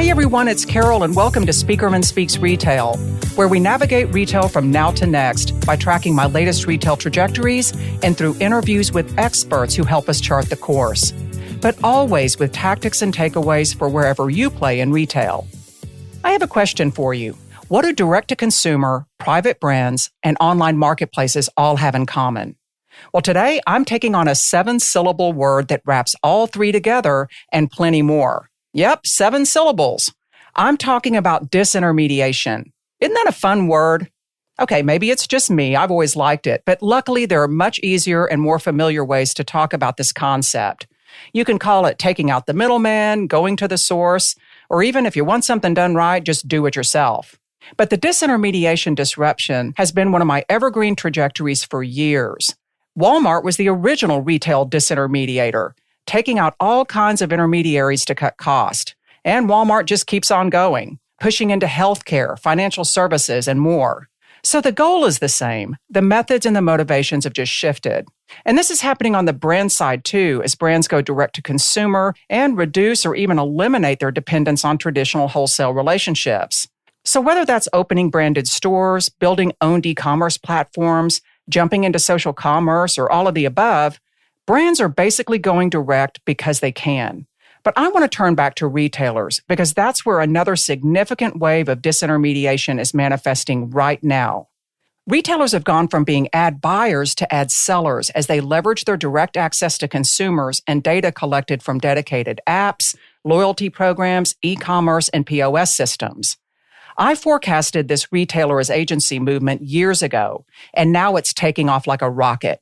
Hey everyone, it's Carol and welcome to Spieckerman Speaks Retail, where we navigate retail from now to next by tracking my latest retail trajectories and through interviews with experts who help us chart the course, but always with tactics and takeaways for wherever you play in retail. I have a question for you. What do direct-to-consumer, private brands, and online marketplaces all have in common? Well, today I'm taking on a 7-syllable word that wraps all three together and plenty more. Yep, 7 syllables. I'm talking about disintermediation. Isn't that a fun word? Okay, maybe it's just me. I've always liked it, but luckily there are much easier and more familiar ways to talk about this concept. You can call it taking out the middleman, going to the source, or even if you want something done right, just do it yourself. But the disintermediation disruption has been one of my evergreen trajectories for years. Walmart was the original retail disintermediator, taking out all kinds of intermediaries to cut cost. And Walmart just keeps on going, pushing into healthcare, financial services, and more. So the goal is the same. The methods and the motivations have just shifted. And this is happening on the brand side too, as brands go direct to consumer and reduce or even eliminate their dependence on traditional wholesale relationships. So whether that's opening branded stores, building owned e-commerce platforms, jumping into social commerce, or all of the above, brands are basically going direct because they can. But I want to turn back to retailers because that's where another significant wave of disintermediation is manifesting right now. Retailers have gone from being ad buyers to ad sellers as they leverage their direct access to consumers and data collected from dedicated apps, loyalty programs, e-commerce, and POS systems. I forecasted this retailer as agency movement years ago, and now it's taking off like a rocket.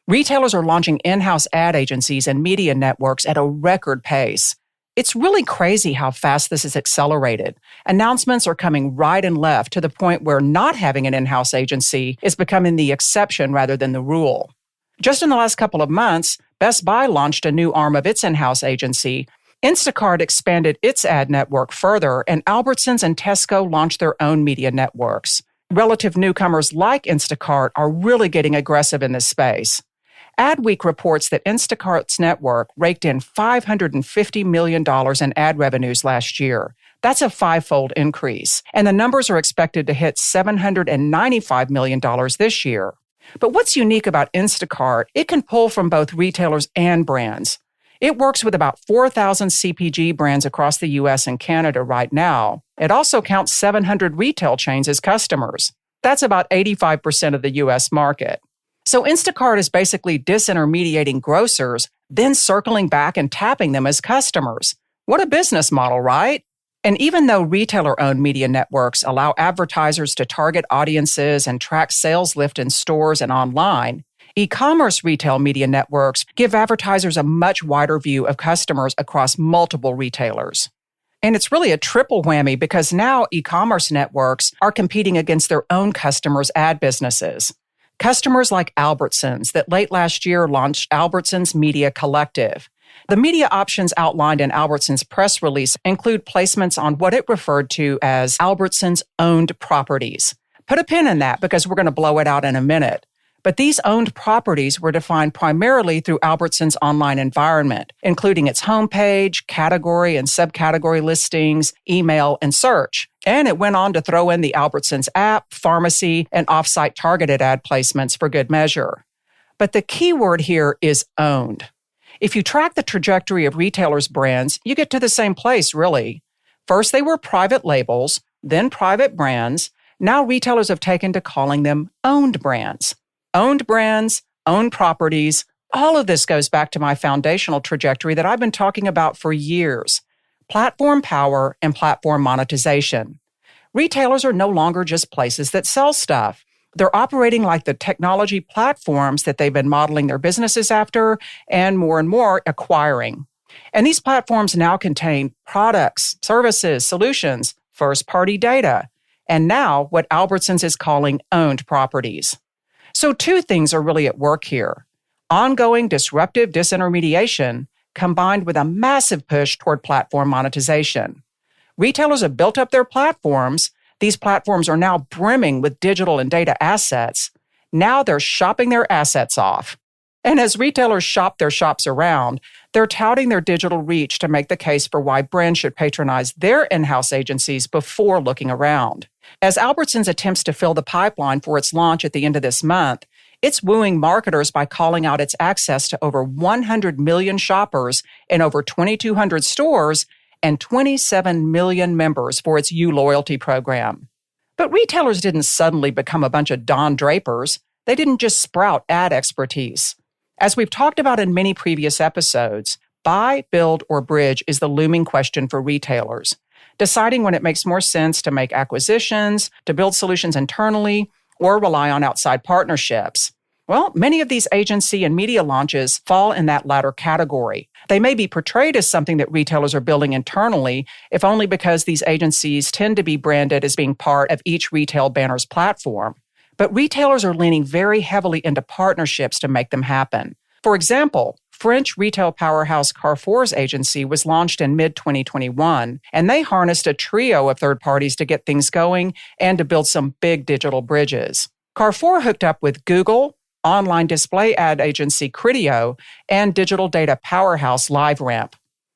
Retailers are launching in-house ad agencies and media networks at a record pace. It's really crazy how fast this is accelerated. Announcements are coming right and left to the point where not having an in-house agency is becoming the exception rather than the rule. Just in the last couple of months, Best Buy launched a new arm of its in-house agency. Instacart expanded its ad network further, and Albertsons and Tesco launched their own media networks. Relative newcomers like Instacart are really getting aggressive in this space. Adweek reports that Instacart's network raked in $550 million in ad revenues last year. That's a 5-fold increase, and the numbers are expected to hit $795 million this year. But what's unique about Instacart, it can pull from both retailers and brands. It works with about 4,000 CPG brands across the U.S. and Canada right now. It also counts 700 retail chains as customers. That's about 85% of the U.S. market. So Instacart is basically disintermediating grocers, then circling back and tapping them as customers. What a business model, right? And even though retailer-owned media networks allow advertisers to target audiences and track sales lift in stores and online, e-commerce retail media networks give advertisers a much wider view of customers across multiple retailers. And it's really a triple whammy because now e-commerce networks are competing against their own customers' ad businesses. Customers like Albertsons that late last year launched Albertsons Media Collective. The media options outlined in Albertsons' press release include placements on what it referred to as Albertsons owned properties. Put a pin in that because we're going to blow it out in a minute. But these owned properties were defined primarily through Albertsons' online environment, including its homepage, category and subcategory listings, email, and search. And it went on to throw in the Albertsons app, pharmacy, and off-site targeted ad placements for good measure. But the key word here is owned. If you track the trajectory of retailers' brands, you get to the same place, really. First, they were private labels, then private brands. Now retailers have taken to calling them owned brands. Owned brands, owned properties, all of this goes back to my foundational trajectory that I've been talking about for years. Platform power and platform monetization. Retailers are no longer just places that sell stuff. They're operating like the technology platforms that they've been modeling their businesses after and more acquiring. And these platforms now contain products, services, solutions, first-party data, and now what Albertsons is calling owned properties. So 2 things are really at work here. Ongoing disruptive disintermediation combined with a massive push toward platform monetization. Retailers have built up their platforms. These platforms are now brimming with digital and data assets. Now they're shopping their assets off. And as retailers shop their shops around, they're touting their digital reach to make the case for why brands should patronize their in-house agencies before looking around. As Albertsons attempts to fill the pipeline for its launch at the end of this month, it's wooing marketers by calling out its access to over 100 million shoppers in over 2,200 stores and 27 million members for its loyalty program. But retailers didn't suddenly become a bunch of Don Drapers. They didn't just sprout ad expertise. As we've talked about in many previous episodes, buy, build, or bridge is the looming question for retailers. Deciding when it makes more sense to make acquisitions, to build solutions internally, or rely on outside partnerships. Well, many of these agency and media launches fall in that latter category. They may be portrayed as something that retailers are building internally, if only because these agencies tend to be branded as being part of each retail banner's platform. But retailers are leaning very heavily into partnerships to make them happen. For example, French retail powerhouse Carrefour's agency was launched in mid-2021, and they harnessed a trio of third parties to get things going and to build some big digital bridges. Carrefour hooked up with Google, online display ad agency Criteo, and digital data powerhouse LiveRamp.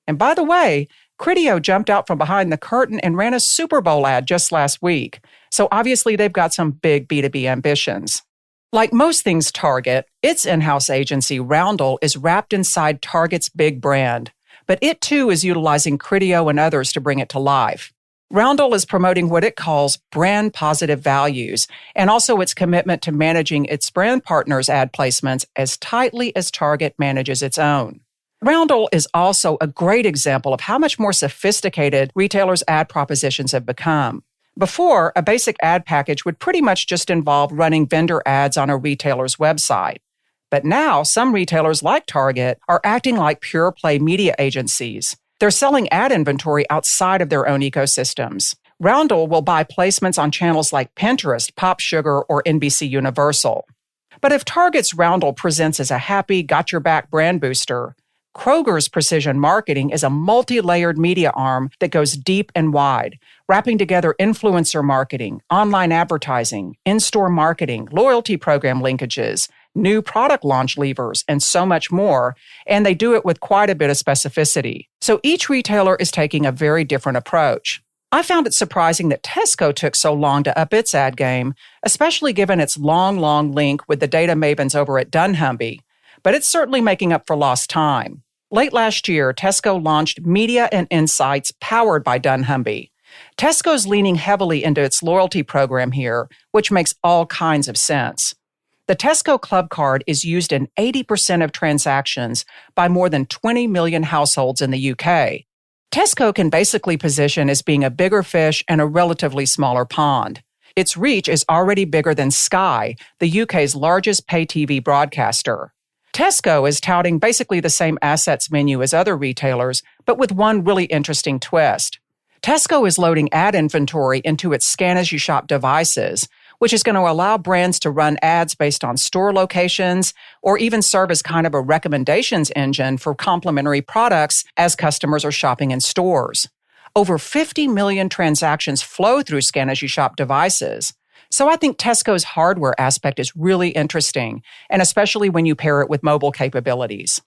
And by the way, Criteo jumped out from behind the curtain and ran a Super Bowl ad just last week. So obviously they've got some big B2B ambitions. Like most things Target, its in-house agency, Roundel, is wrapped inside Target's big brand. But it too is utilizing Criteo and others to bring it to life. Roundel is promoting what it calls brand positive values, and also its commitment to managing its brand partners' ad placements as tightly as Target manages its own. Roundel is also a great example of how much more sophisticated retailers' ad propositions have become. Before, a basic ad package would pretty much just involve running vendor ads on a retailer's website. But now, some retailers like Target are acting like pure-play media agencies. They're selling ad inventory outside of their own ecosystems. Roundel will buy placements on channels like Pinterest, PopSugar, or NBC Universal. But if Target's Roundel presents as a happy, got-your-back brand booster, Kroger's precision marketing is a multi-layered media arm that goes deep and wide, wrapping together influencer marketing, online advertising, in-store marketing, loyalty program linkages, new product launch levers, and so much more, and they do it with quite a bit of specificity. So each retailer is taking a very different approach. I found it surprising that Tesco took so long to up its ad game, especially given its long link with the data mavens over at dunnhumby. But it's certainly making up for lost time. Late last year, Tesco launched Media and Insights powered by dunnhumby. Tesco's leaning heavily into its loyalty program here, which makes all kinds of sense. The Tesco Club Card is used in 80% of transactions by more than 20 million households in the UK. Tesco can basically position as being a bigger fish in a relatively smaller pond. Its reach is already bigger than Sky, the UK's largest pay TV broadcaster. Tesco is touting basically the same assets menu as other retailers, but with one really interesting twist. Tesco is loading ad inventory into its scan-as-you-shop devices, which is going to allow brands to run ads based on store locations or even serve as kind of a recommendations engine for complementary products as customers are shopping in stores. Over 50 million transactions flow through scan-as-you-shop devices. So I think Tesco's hardware aspect is really interesting, and especially when you pair it with mobile capabilities.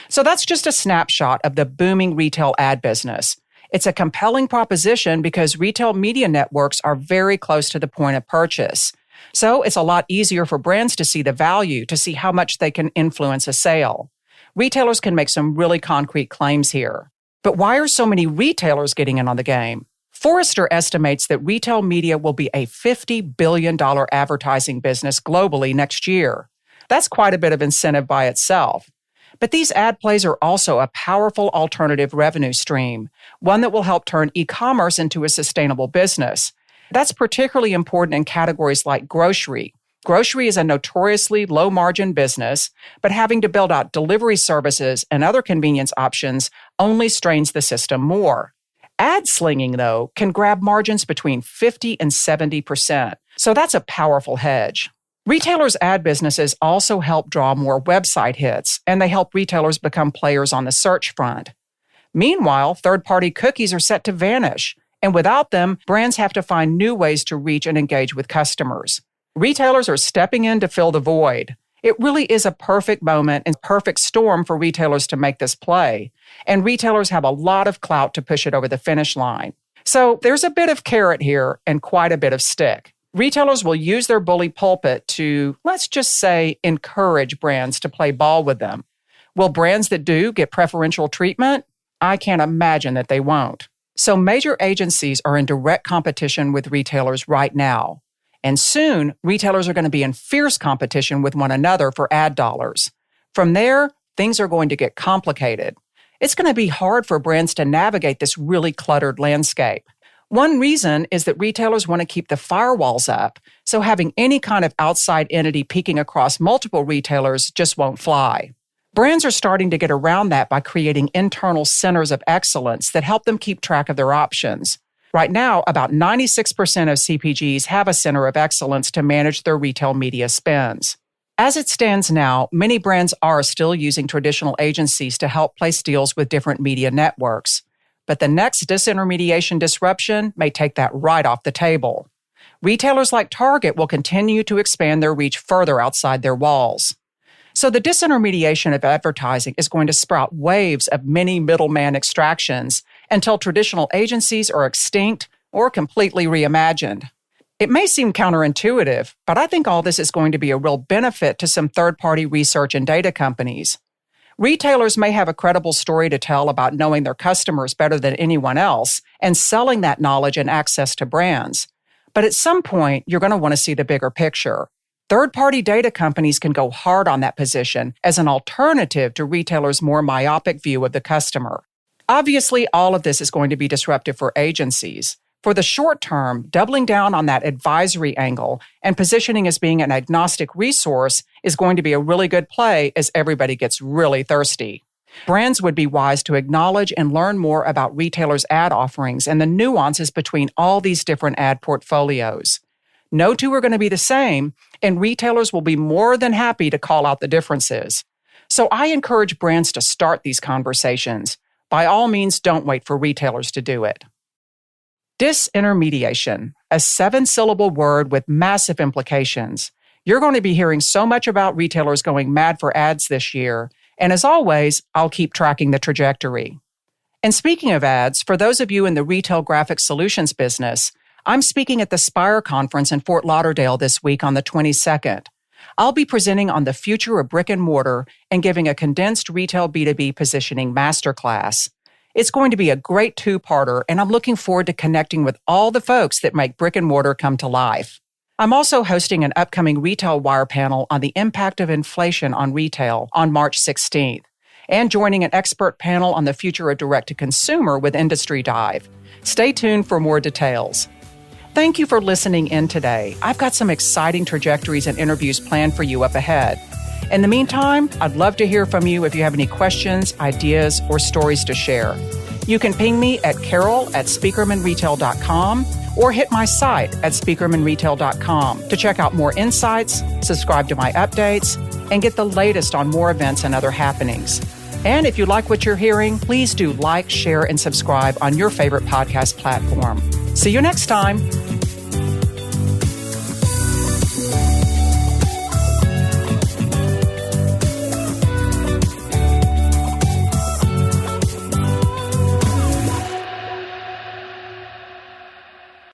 So that's just a snapshot of the booming retail ad business. It's a compelling proposition because retail media networks are very close to the point of purchase. So it's a lot easier for brands to see the value, to see how much they can influence a sale. Retailers can make some really concrete claims here. But why are so many retailers getting in on the game? Forrester estimates that retail media will be a $50 billion advertising business globally next year. That's quite a bit of incentive by itself. But these ad plays are also a powerful alternative revenue stream, one that will help turn e-commerce into a sustainable business. That's particularly important in categories like grocery. Grocery is a notoriously low-margin business, but having to build out delivery services and other convenience options only strains the system more. Ad slinging, though, can grab margins between 50 and 70%, so that's a powerful hedge. Retailers' ad businesses also help draw more website hits, and they help retailers become players on the search front. Meanwhile, third-party cookies are set to vanish, and without them, brands have to find new ways to reach and engage with customers. Retailers are stepping in to fill the void. It really is a perfect moment and perfect storm for retailers to make this play. And retailers have a lot of clout to push it over the finish line. So there's a bit of carrot here and quite a bit of stick. Retailers will use their bully pulpit to, let's just say, encourage brands to play ball with them. Will brands that do get preferential treatment? I can't imagine that they won't. So major agencies are in direct competition with retailers right now. And soon, retailers are going to be in fierce competition with one another for ad dollars. From there, things are going to get complicated. It's going to be hard for brands to navigate this really cluttered landscape. One reason is that retailers want to keep the firewalls up, so having any kind of outside entity peeking across multiple retailers just won't fly. Brands are starting to get around that by creating internal centers of excellence that help them keep track of their options. Right now, about 96% of CPGs have a center of excellence to manage their retail media spends. As it stands now, many brands are still using traditional agencies to help place deals with different media networks. But the next disintermediation disruption may take that right off the table. Retailers like Target will continue to expand their reach further outside their walls. So the disintermediation of advertising is going to sprout waves of many middleman extractions until traditional agencies are extinct or completely reimagined. It may seem counterintuitive, but I think all this is going to be a real benefit to some third-party research and data companies. Retailers may have a credible story to tell about knowing their customers better than anyone else and selling that knowledge and access to brands. But at some point, you're going to want to see the bigger picture. Third-party data companies can go hard on that position as an alternative to retailers' more myopic view of the customer. Obviously, all of this is going to be disruptive for agencies. For the short term, doubling down on that advisory angle and positioning as being an agnostic resource is going to be a really good play as everybody gets really thirsty. Brands would be wise to acknowledge and learn more about retailers' ad offerings and the nuances between all these different ad portfolios. No two are going to be the same, and retailers will be more than happy to call out the differences. So I encourage brands to start these conversations. By all means, don't wait for retailers to do it. Disintermediation, a 7-syllable word with massive implications. You're going to be hearing so much about retailers going mad for ads this year, and as always, I'll keep tracking the trajectory. And speaking of ads, for those of you in the retail graphic solutions business, I'm speaking at the Spire Conference in Fort Lauderdale this week on the 22nd. I'll be presenting on the future of brick and mortar and giving a condensed retail B2B positioning masterclass. It's going to be a great two-parter, and I'm looking forward to connecting with all the folks that make brick and mortar come to life. I'm also hosting an upcoming Retail Wire panel on the impact of inflation on retail on March 16th, and joining an expert panel on the future of direct-to-consumer with Industry Dive. Stay tuned for more details. Thank you for listening in today. I've got some exciting trajectories and interviews planned for you up ahead. In the meantime, I'd love to hear from you if you have any questions, ideas, or stories to share. You can ping me at carol@spieckermanretail.com or hit my site at spieckermanretail.com to check out more insights, subscribe to my updates, and get the latest on more events and other happenings. And if you like what you're hearing, please do like, share, and subscribe on your favorite podcast platform. See you next time.